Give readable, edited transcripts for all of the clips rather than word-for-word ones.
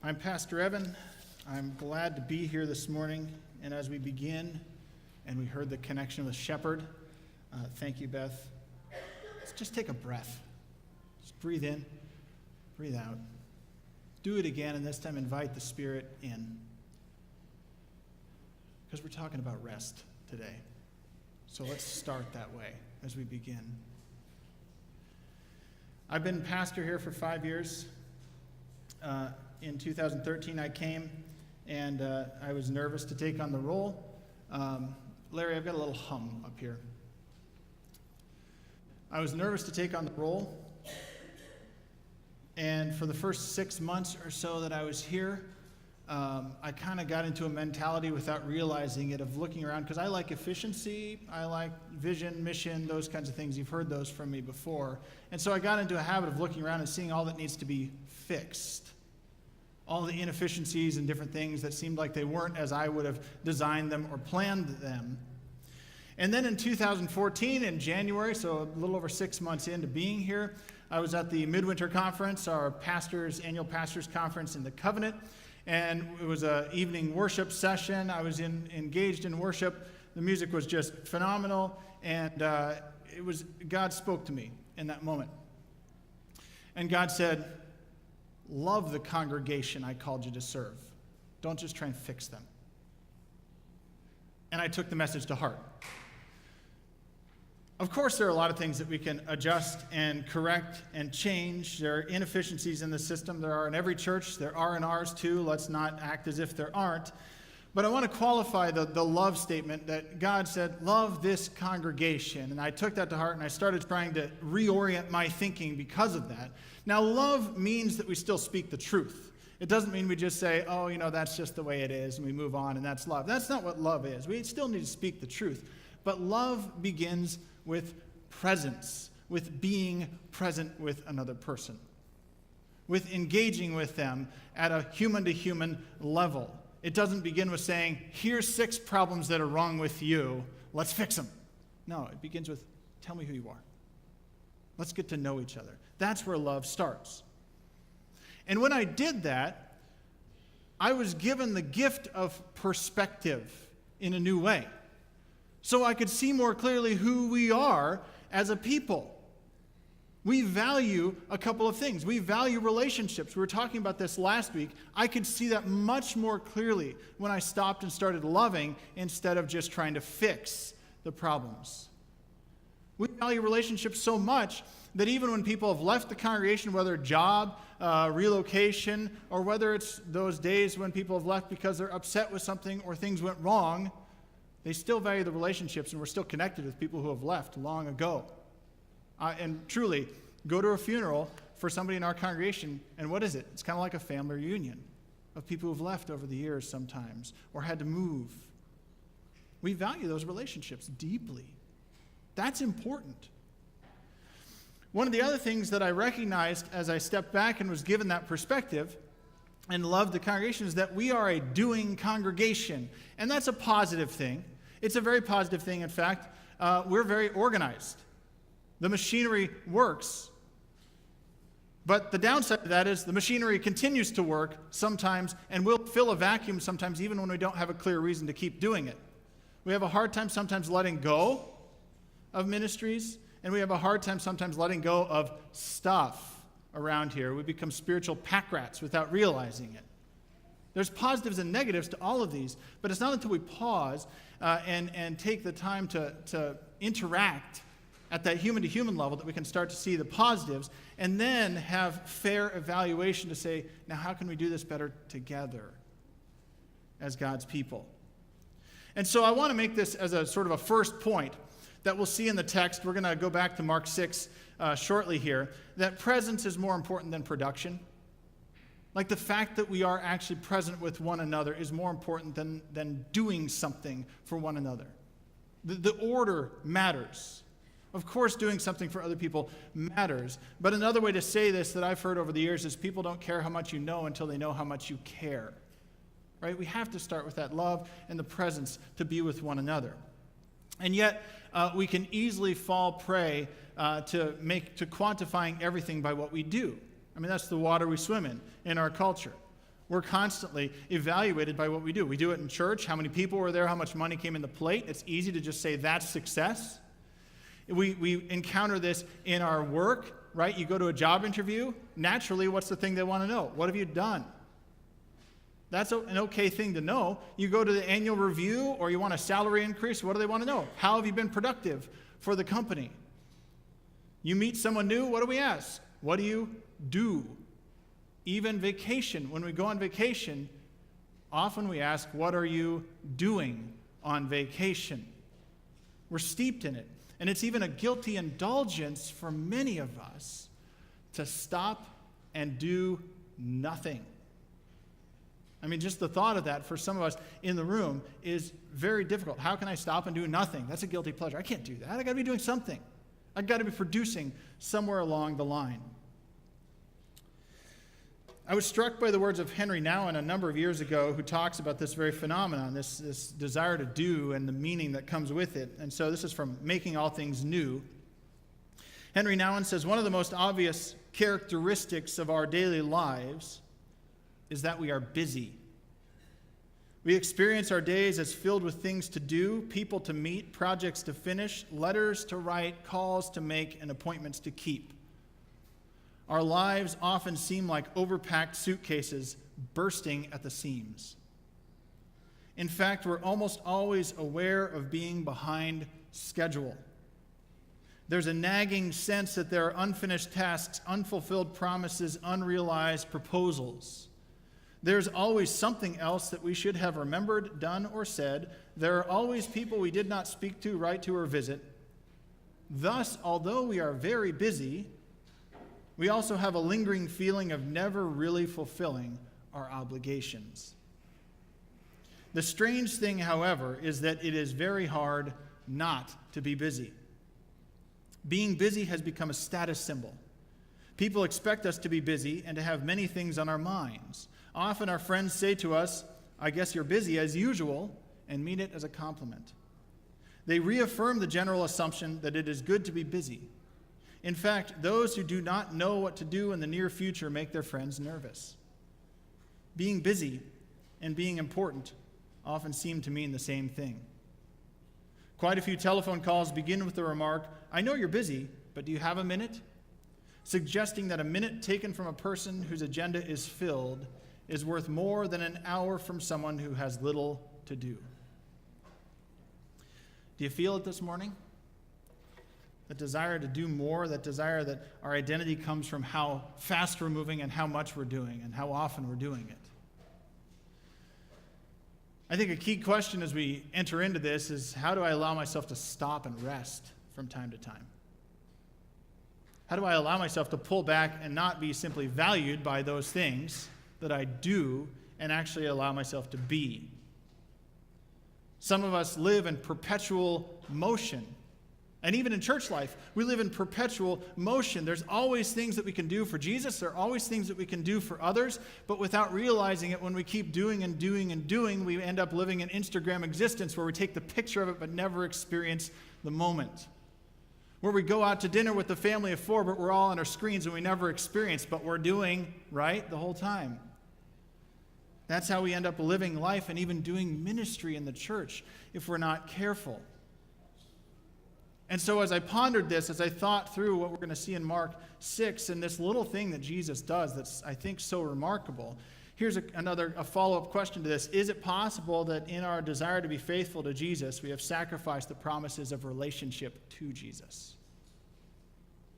I'm Pastor Evan. I'm glad to be here this morning. And as we begin, and we heard the connection with Shepherd, thank you, Beth. Let's just take a breath. Just breathe in, breathe out. Do it again, and this time invite the Spirit in. Because we're talking about rest today. So let's start that way as we begin. I've been pastor here for 5 years. In 2013, I came, and I was nervous to take on the role. Larry, I've got a little hum up here. I was nervous to take on the role, and for the first 6 months or so that I was here, I kind of got into a mentality without realizing it of looking around, because I like efficiency, I like vision, mission, those kinds of things. You've heard those from me before. And so I got into a habit of looking around and seeing all that needs to be fixed. All the inefficiencies and different things that seemed like they weren't as I would have designed them or planned them. And then in 2014, in January, so a little over 6 months into being here, I was at the Midwinter Conference, our annual pastors conference in the Covenant, and it was an evening worship session. I was engaged in worship. The music was just phenomenal, and God spoke to me in that moment. And God said, "Love the congregation I called you to serve. Don't just try and fix them." And I took the message to heart. Of course, there are a lot of things that we can adjust and correct and change. There are inefficiencies in the system. There are in every church. There are in ours too. Let's not act as if there aren't. But I want to qualify the love statement that God said, "Love this congregation." And I took that to heart, and I started trying to reorient my thinking because of that. Now, love means that we still speak the truth. It doesn't mean we just say, "Oh, that's just the way it is," and we move on, and that's love. That's not what love is. We still need to speak the truth. But love begins with presence, with being present with another person, with engaging with them at a human-to-human level. It doesn't begin with saying, "Here's 6 problems that are wrong with you. Let's fix them." No, it begins with, "Tell me who you are. Let's get to know each other." That's where love starts. And when I did that, I was given the gift of perspective in a new way. So I could see more clearly who we are as a people. We value a couple of things. We value relationships. We were talking about this last week. I could see that much more clearly when I stopped and started loving instead of just trying to fix the problems. We value relationships so much that even when people have left the congregation, whether job, relocation, or whether it's those days when people have left because they're upset with something or things went wrong, they still value the relationships, and we're still connected with people who have left long ago. And truly, go to a funeral for somebody in our congregation, and what is it? It's kind of like a family reunion of people who've left over the years sometimes or had to move. We value those relationships deeply. That's important. One of the other things that I recognized as I stepped back and was given that perspective and loved the congregation is that we are a doing congregation, and that's a positive thing. It's a very positive thing, in fact. We're very organized. The machinery works. But the downside of that is the machinery continues to work sometimes and will fill a vacuum sometimes even when we don't have a clear reason to keep doing it. We have a hard time sometimes letting go of ministries, and we have a hard time sometimes letting go of stuff around here. We become spiritual pack rats without realizing it. There's positives and negatives to all of these, but it's not until we pause and take the time to interact at that human-to-human level that we can start to see the positives and then have fair evaluation to say, now how can we do this better together as God's people? And so I want to make this as a sort of a first point that we'll see in the text. We're going to go back to Mark 6 shortly here, that presence is more important than production. Like the fact that we are actually present with one another is more important than doing something for one another. The order matters. Of course, doing something for other people matters. But another way to say this that I've heard over the years is people don't care how much you know until they know how much you care. Right? We have to start with that love and the presence to be with one another. And yet, we can easily fall prey to quantifying everything by what we do. I mean, that's the water we swim in our culture. We're constantly evaluated by what we do. We do it in church. How many people were there? How much money came in the plate? It's easy to just say that's success. We encounter this in our work, right? You go to a job interview. Naturally, what's the thing they want to know? What have you done? That's an okay thing to know. You go to the annual review or you want a salary increase. What do they want to know? How have you been productive for the company? You meet someone new. What do we ask? What do you do? Even vacation. When we go on vacation, often we ask, what are you doing on vacation? We're steeped in it. And it's even a guilty indulgence for many of us to stop and do nothing. I mean, just the thought of that for some of us in the room is very difficult. How can I stop and do nothing? That's a guilty pleasure. I can't do that. I got to be doing something. I've got to be producing somewhere along the line. I was struck by the words of Henry Nouwen a number of years ago, who talks about this very phenomenon, this desire to do and the meaning that comes with it. And so this is from Making All Things New. Henry Nouwen says, one of the most obvious characteristics of our daily lives is that we are busy. We experience our days as filled with things to do, people to meet, projects to finish, letters to write, calls to make, and appointments to keep. Our lives often seem like overpacked suitcases bursting at the seams. In fact, we're almost always aware of being behind schedule. There's a nagging sense that there are unfinished tasks, unfulfilled promises, unrealized proposals. There's always something else that we should have remembered, done, or said. There are always people we did not speak to, write to, or visit. Thus, although we are very busy, we also have a lingering feeling of never really fulfilling our obligations. The strange thing, however, is that it is very hard not to be busy. Being busy has become a status symbol. People expect us to be busy and to have many things on our minds. Often our friends say to us, "I guess you're busy as usual," and mean it as a compliment. They reaffirm the general assumption that it is good to be busy. In fact, those who do not know what to do in the near future make their friends nervous. Being busy and being important often seem to mean the same thing. Quite a few telephone calls begin with the remark, "I know you're busy, but do you have a minute?" Suggesting that a minute taken from a person whose agenda is filled is worth more than an hour from someone who has little to do. Do you feel it this morning? That desire to do more, that desire that our identity comes from how fast we're moving and how much we're doing and how often we're doing it. I think a key question as we enter into this is, how do I allow myself to stop and rest from time to time? How do I allow myself to pull back and not be simply valued by those things that I do and actually allow myself to be? Some of us live in perpetual motion. And even in church life, we live in perpetual motion. There's always things that we can do for Jesus. There are always things that we can do for others. But without realizing it, when we keep doing and doing and doing, we end up living an Instagram existence where we take the picture of it but never experience the moment. Where we go out to dinner with the family of 4, but we're all on our screens and we never experience, but we're doing, right, the whole time. That's how we end up living life and even doing ministry in the church if we're not careful. And so as I pondered this, as I thought through what we're going to see in Mark 6 and this little thing that Jesus does that's, I think, so remarkable, here's a follow-up question to this. Is it possible that in our desire to be faithful to Jesus, we have sacrificed the promises of relationship to Jesus?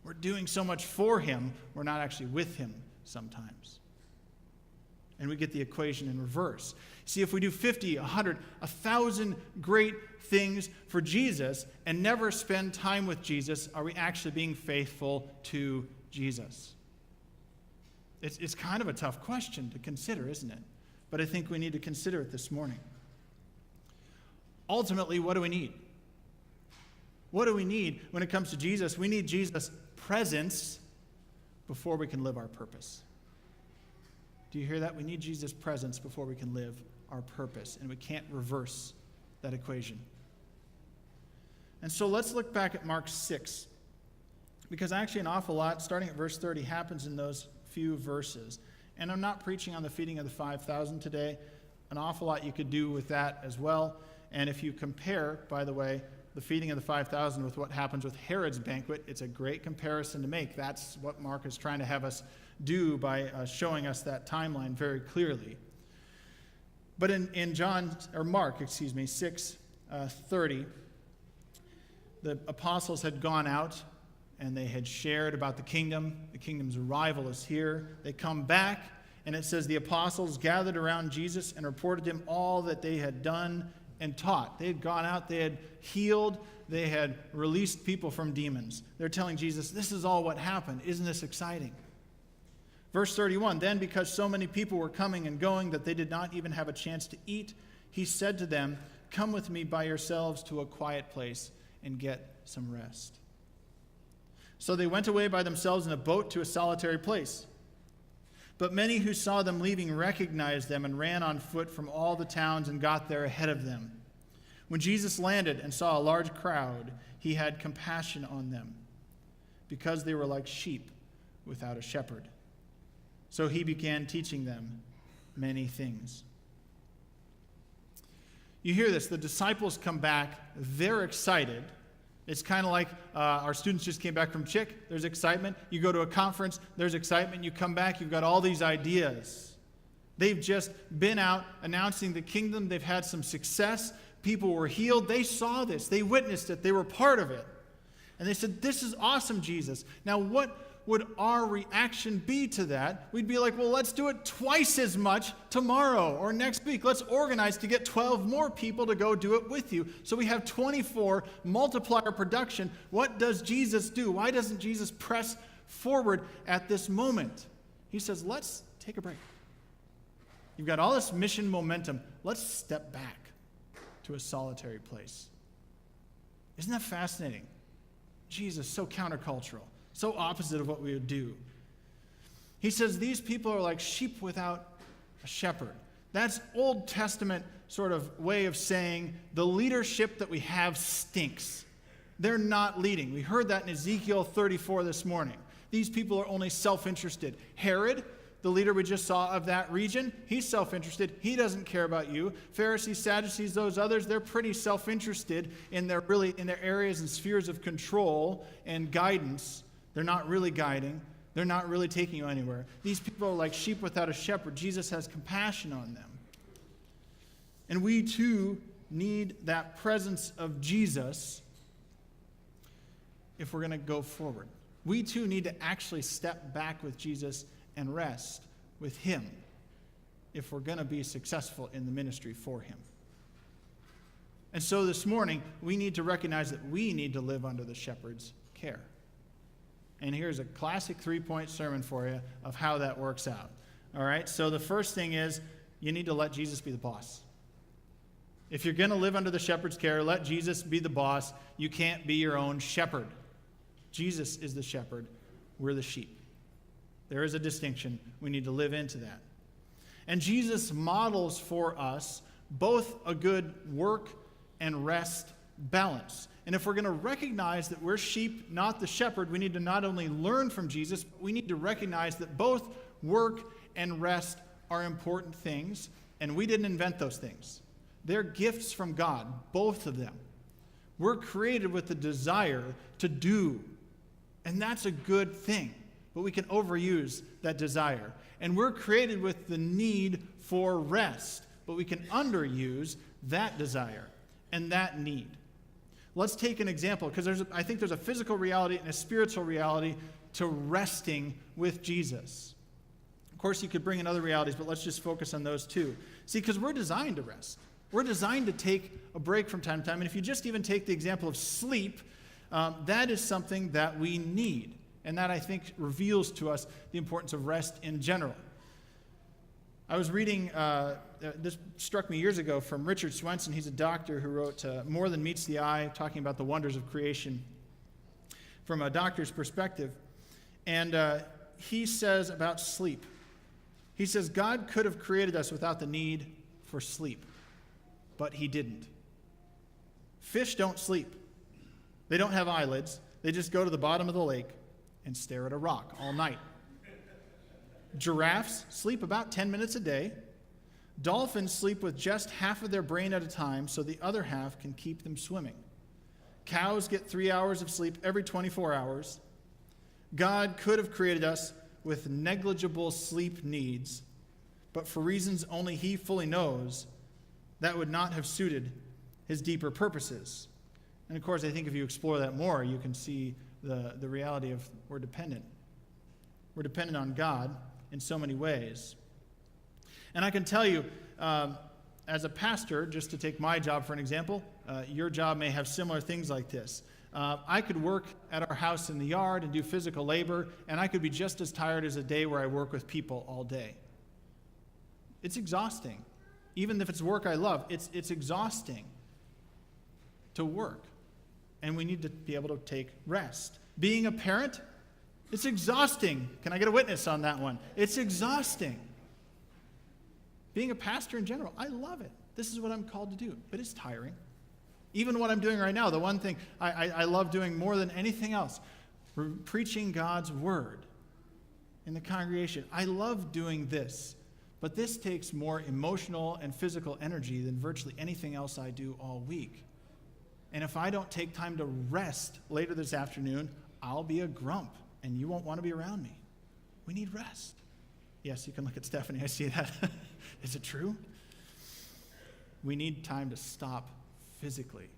We're doing so much for him, we're not actually with him sometimes. And we get the equation in reverse. See, if we do 50, 100, 1,000 great things for Jesus and never spend time with Jesus, are we actually being faithful to Jesus? It's kind of a tough question to consider, isn't it? But I think we need to consider it this morning. Ultimately, what do we need? What do we need when it comes to Jesus? We need Jesus' presence before we can live our purpose. Do you hear that? We need Jesus' presence before we can live our purpose, and we can't reverse that equation. And so let's look back at Mark 6, because actually an awful lot, starting at verse 30, happens in those few verses. And I'm not preaching on the feeding of the 5,000 today. An awful lot you could do with that as well. And if you compare, by the way, the feeding of the 5,000 with what happens with Herod's banquet, it's a great comparison to make. That's what Mark is trying to have us do by showing us that timeline very clearly. But in Mark 6:30, the apostles had gone out and they had shared about the kingdom. The kingdom's arrival is here. They come back, and it says the apostles gathered around Jesus and reported to him all that they had done and taught. They had gone out, they had healed, they had released people from demons. They're telling Jesus, this is all what happened. Isn't this exciting? Verse 31, then because so many people were coming and going that they did not even have a chance to eat, he said to them, come with me by yourselves to a quiet place and get some rest. So they went away by themselves in a boat to a solitary place. But many who saw them leaving recognized them and ran on foot from all the towns and got there ahead of them. When Jesus landed and saw a large crowd, he had compassion on them, because they were like sheep without a shepherd. So he began teaching them many things. You hear this, the disciples come back, they're excited. It's kind of like our students just came back from CHIC. There's excitement. You go to a conference, there's excitement. You come back, you've got all these ideas. They've just been out announcing the kingdom. They've had some success. People were healed. They saw this. They witnessed it. They were part of it. And they said, this is awesome, Jesus. Now, what would our reaction be to that? We'd be like, well, let's do it twice as much tomorrow or next week. Let's organize to get 12 more people to go do it with you. So we have 24 multiplier production. What does Jesus do? Why doesn't Jesus press forward at this moment? He says, let's take a break. You've got all this mission momentum. Let's step back to a solitary place. Isn't that fascinating? Jesus, so countercultural. So opposite of what we would do. He says these people are like sheep without a shepherd. That's Old Testament sort of way of saying the leadership that we have stinks. They're not leading. We heard that in Ezekiel 34 this morning. These people are only self-interested. Herod, the leader we just saw of that region, he's self-interested. He doesn't care about you. Pharisees, Sadducees, those others, they're pretty self-interested in their areas and spheres of control and guidance. They're not really guiding. They're not really taking you anywhere. These people are like sheep without a shepherd. Jesus has compassion on them. And we too need that presence of Jesus if we're going to go forward. We too need to actually step back with Jesus and rest with him if we're going to be successful in the ministry for him. And so this morning, we need to recognize that we need to live under the shepherd's care. And here's a classic three-point sermon for you of how that works out. All right, so the first thing is you need to let Jesus be the boss. If you're going to live under the shepherd's care, let Jesus be the boss. You can't be your own shepherd. Jesus is the shepherd. We're the sheep. There is a distinction. We need to live into that. And Jesus models for us both a good work and rest balance. And if we're going to recognize that we're sheep, not the shepherd, we need to not only learn from Jesus, but we need to recognize that both work and rest are important things, and we didn't invent those things. They're gifts from God, both of them. We're created with the desire to do, and that's a good thing, but we can overuse that desire. And we're created with the need for rest, but we can underuse that desire and that need. Let's take an example, because I think there's a physical reality and a spiritual reality to resting with Jesus. Of course, you could bring in other realities, but let's just focus on those two. See, because we're designed to rest. We're designed to take a break from time to time. And if you just even take the example of sleep, that is something that we need. And that, I think, reveals to us the importance of rest in general. I was reading, this struck me years ago, from Richard Swenson. He's a doctor who wrote More Than Meets the Eye, talking about the wonders of creation from a doctor's perspective. And he says about sleep, he says, God could have created us without the need for sleep, but he didn't. Fish don't sleep. They don't have eyelids. They just go to the bottom of the lake and stare at a rock all night. Giraffes sleep about 10 minutes a day. Dolphins sleep with just half of their brain at a time, so the other half can keep them swimming. Cows get 3 hours of sleep every 24 hours. God could have created us with negligible sleep needs, but for reasons only He fully knows, that would not have suited His deeper purposes. And of course, I think if you explore that more, you can see the reality of we're dependent. We're dependent on God in so many ways. And I can tell you, as a pastor, just to take my job for an example, your job may have similar things like this. I could work at our house in the yard and do physical labor, and I could be just as tired as a day where I work with people all day. It's exhausting. Even if it's work I love, it's exhausting to work. And we need to be able to take rest. Being a parent, it's exhausting. Can I get a witness on that one? It's exhausting. Being a pastor in general, I love it. This is what I'm called to do, but it's tiring. Even what I'm doing right now, the one thing I love doing more than anything else, preaching God's word in the congregation. I love doing this, but this takes more emotional and physical energy than virtually anything else I do all week. And if I don't take time to rest later this afternoon, I'll be a grump, and you won't want to be around me. We need rest. Yes, you can look at Stephanie. I see that. Is it true? We need time to stop physically.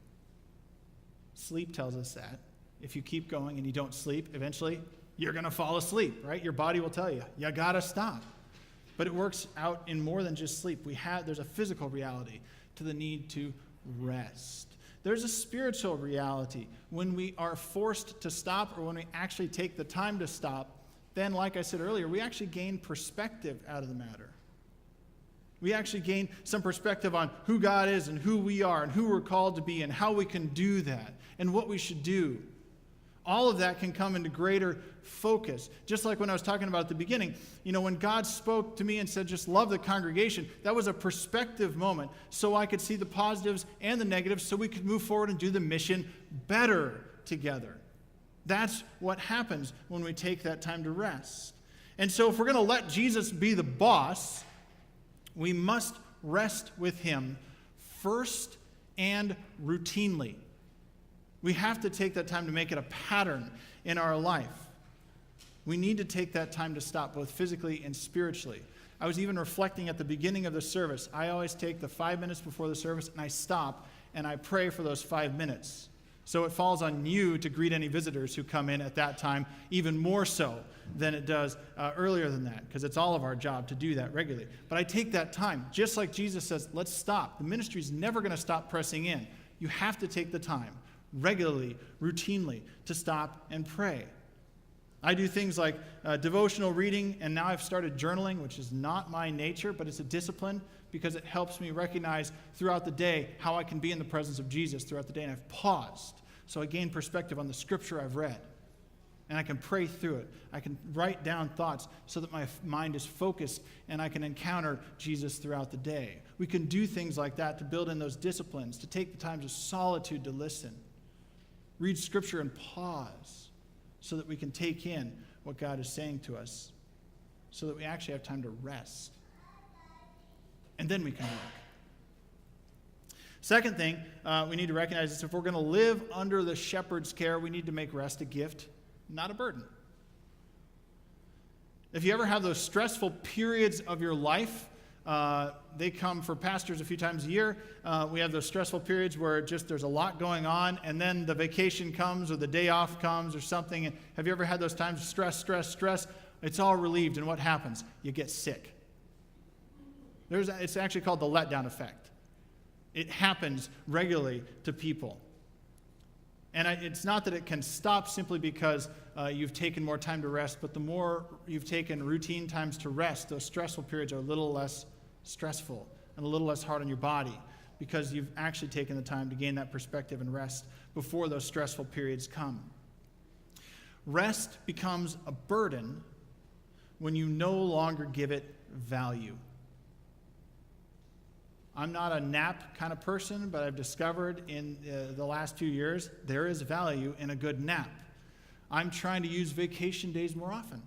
Sleep tells us that. If you keep going and you don't sleep, eventually you're going to fall asleep, right? Your body will tell you, you got to stop. But it works out in more than just sleep. There's a physical reality to the need to rest. There's a spiritual reality. When we are forced to stop, or when we actually take the time to stop, then, like I said earlier, we actually gain perspective out of the matter. We actually gain some perspective on who God is and who we are and who we're called to be and how we can do that and what we should do. All of that can come into greater focus. Just like when I was talking about at the beginning, when God spoke to me and said, just love the congregation, that was a perspective moment so I could see the positives and the negatives so we could move forward and do the mission better together. That's what happens when we take that time to rest. And so if we're going to let Jesus be the boss, we must rest with Him first and routinely. We have to take that time to make it a pattern in our life. We need to take that time to stop, both physically and spiritually. I was even reflecting at the beginning of the service. I always take the 5 minutes before the service and I stop and I pray for those 5 minutes. So it falls on you to greet any visitors who come in at that time, even more so than it does earlier than that, because it's all of our job to do that regularly. But I take that time, just like Jesus says, let's stop. The ministry is never going to stop pressing in. You have to take the time regularly, routinely, to stop and pray. I do things like devotional reading, and now I've started journaling, which is not my nature, but it's a discipline because it helps me recognize throughout the day how I can be in the presence of Jesus throughout the day, and I've paused. So I gain perspective on the scripture I've read, and I can pray through it. I can write down thoughts so that my mind is focused, and I can encounter Jesus throughout the day. We can do things like that to build in those disciplines, to take the times of solitude to listen, read scripture and pause, so that we can take in what God is saying to us, so that we actually have time to rest. And then we can work. Second thing we need to recognize is if we're going to live under the shepherd's care, we need to make rest a gift, not a burden. If you ever have those stressful periods of your life, they come for pastors a few times a year. We have those stressful periods where there's a lot going on, and then the vacation comes or the day off comes or something. And have you ever had those times of stress? It's all relieved, and what happens? You get sick. It's actually called the letdown effect. It happens regularly to people. And it's not that it can stop simply because you've taken more time to rest, but the more you've taken routine times to rest, those stressful periods are a little less stressful and a little less hard on your body because you've actually taken the time to gain that perspective and rest before those stressful periods come. Rest becomes a burden when you no longer give it value. I'm not a nap kind of person, but I've discovered in the last few years there is value in a good nap. I'm trying to use vacation days more often.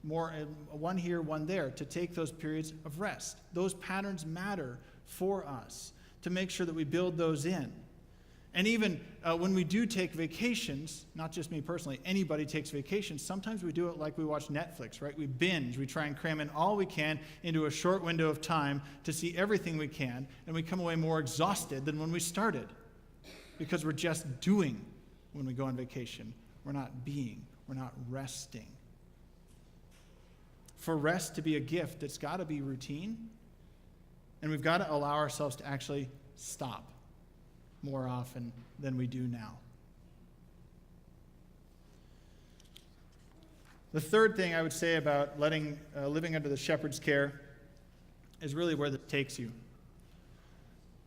more, one here, one there, to take those periods of rest. Those patterns matter for us, to make sure that we build those in. And even when we do take vacations, not just me personally, anybody takes vacations, sometimes we do it like we watch Netflix, right? We binge. We try and cram in all we can into a short window of time to see everything we can, and we come away more exhausted than when we started because we're just doing when we go on vacation. We're not being. We're not resting. For rest to be a gift, it's got to be routine, and we've got to allow ourselves to actually stop more often than we do now. The third thing I would say about living under the shepherd's care is really where that takes you.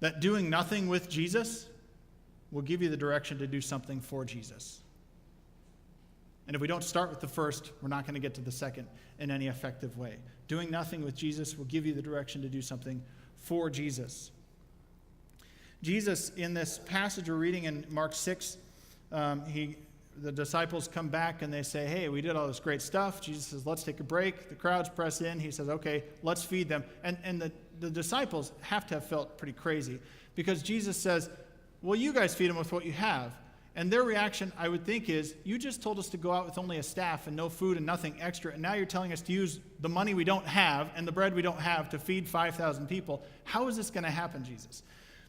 That doing nothing with Jesus will give you the direction to do something for Jesus. And if we don't start with the first, we're not going to get to the second in any effective way. Doing nothing with Jesus will give you the direction to do something for Jesus. Jesus, in this passage we're reading in Mark 6, the disciples come back and they say, hey, we did all this great stuff. Jesus says, let's take a break. The crowds press in. He says, okay, let's feed them. And the disciples have to have felt pretty crazy because Jesus says, well, you guys feed them with what you have. And their reaction, I would think, is, you just told us to go out with only a staff and no food and nothing extra, and now you're telling us to use the money we don't have and the bread we don't have to feed 5,000 people. How is this going to happen, Jesus?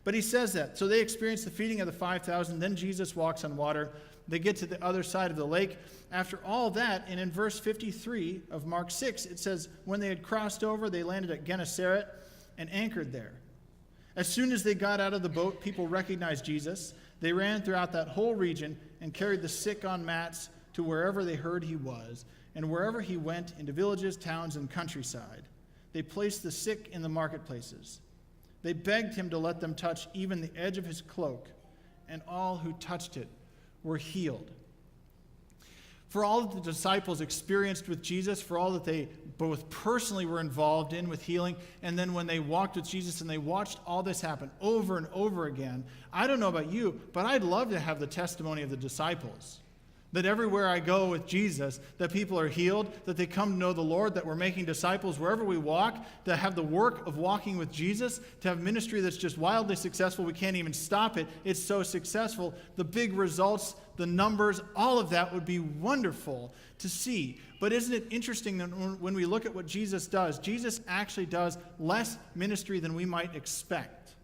But he says that. So they experience the feeding of the 5,000. Then Jesus walks on water. They get to the other side of the lake. After all that, and in verse 53 of Mark 6, it says, when they had crossed over, they landed at Gennesaret and anchored there. As soon as they got out of the boat, people recognized Jesus. They ran throughout that whole region and carried the sick on mats to wherever they heard he was. And wherever he went, into villages, towns, and countryside, they placed the sick in the marketplaces. They begged him to let them touch even the edge of his cloak, and all who touched it were healed. For all that the disciples experienced with Jesus, for all that they both personally were involved in with healing, and then when they walked with Jesus and they watched all this happen over and over again, I don't know about you, but I'd love to have the testimony of the disciples. That everywhere I go with Jesus, that people are healed, that they come to know the Lord, that we're making disciples wherever we walk, to have the work of walking with Jesus, to have ministry that's just wildly successful. We can't even stop it. It's so successful. The big results, the numbers, all of that would be wonderful to see. But isn't it interesting that when we look at what Jesus does, Jesus actually does less ministry than we might expect.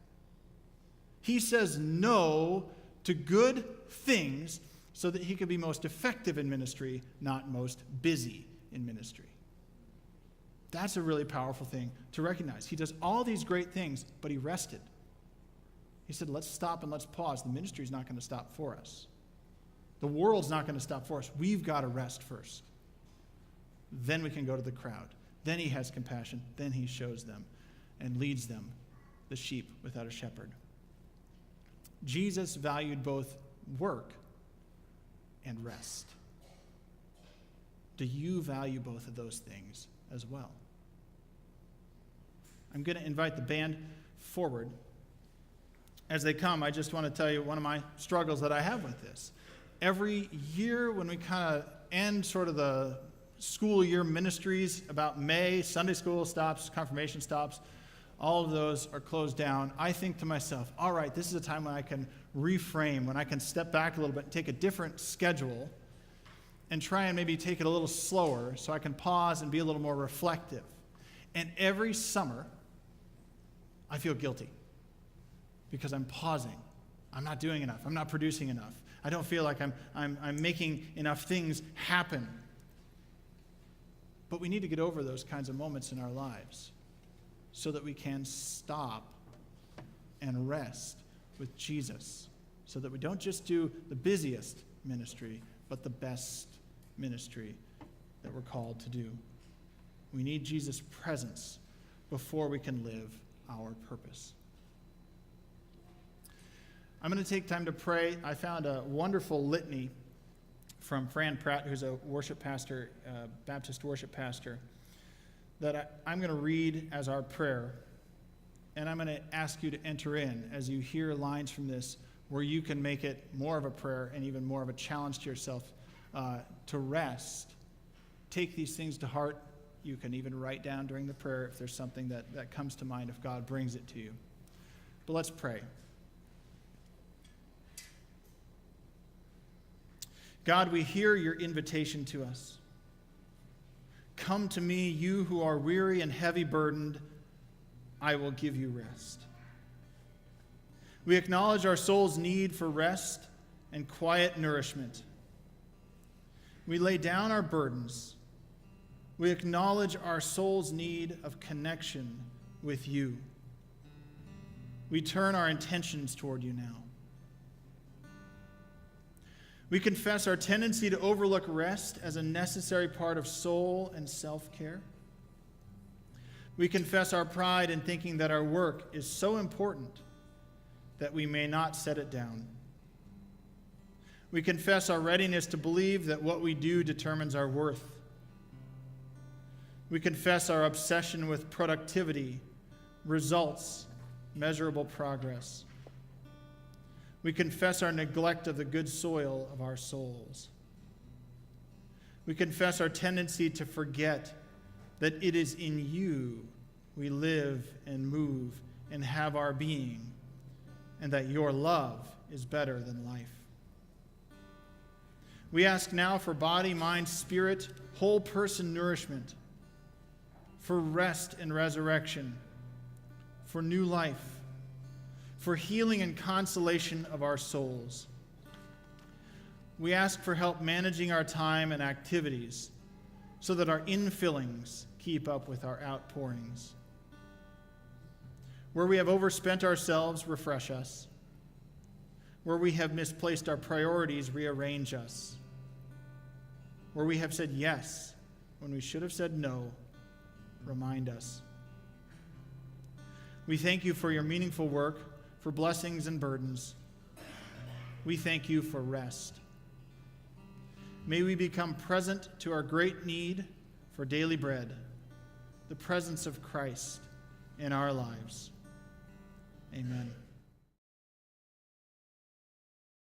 He says no to good things so that he could be most effective in ministry, not most busy in ministry. That's a really powerful thing to recognize. He does all these great things, but he rested. He said, let's stop and let's pause. The ministry is not going to stop for us. The world's not going to stop for us. We've got to rest first. Then we can go to the crowd. Then he has compassion. Then he shows them and leads them, the sheep without a shepherd. Jesus valued both work and rest. Do you value both of those things as well? I'm going to invite the band forward. As they come, I just want to tell you one of my struggles that I have with this. Every year when we kind of end sort of the school year ministries, about May, Sunday school stops, confirmation stops, all of those are closed down. I think to myself, all right, this is a time when I can reframe, when I can step back a little bit and take a different schedule and try and maybe take it a little slower so I can pause and be a little more reflective. And every summer, I feel guilty because I'm pausing. I'm not doing enough. I'm not producing enough. I don't feel like I'm making enough things happen. But we need to get over those kinds of moments in our lives so that we can stop and rest with Jesus, so that we don't just do the busiest ministry, but the best ministry that we're called to do. We need Jesus' presence before we can live our purpose. I'm going to take time to pray. I found a wonderful litany from Fran Pratt, who's a worship pastor, Baptist worship pastor, that I'm going to read as our prayer. And I'm going to ask you to enter in as you hear lines from this where you can make it more of a prayer and even more of a challenge to yourself to rest, take these things to heart. You can even write down during the prayer if there's something that comes to mind, if God brings it to you. But let's pray. God, we hear your invitation to us. Come to me, you who are weary and heavy burdened, I will give you rest. We acknowledge our soul's need for rest and quiet nourishment. We lay down our burdens. We acknowledge our soul's need of connection with you. We turn our intentions toward you now. We confess our tendency to overlook rest as a necessary part of soul and self-care. We confess our pride in thinking that our work is so important that we may not set it down. We confess our readiness to believe that what we do determines our worth. We confess our obsession with productivity, results, measurable progress. We confess our neglect of the good soil of our souls. We confess our tendency to forget that it is in you we live and move and have our being, and that your love is better than life. We ask now for body, mind, spirit, whole person nourishment, for rest and resurrection, for new life, for healing and consolation of our souls. We ask for help managing our time and activities so that our infillings keep up with our outpourings. Where we have overspent ourselves, refresh us. Where we have misplaced our priorities, rearrange us. Where we have said yes when we should have said no, remind us. We thank you for your meaningful work, for blessings and burdens. We thank you for rest. May we become present to our great need for daily bread, the presence of Christ in our lives. Amen.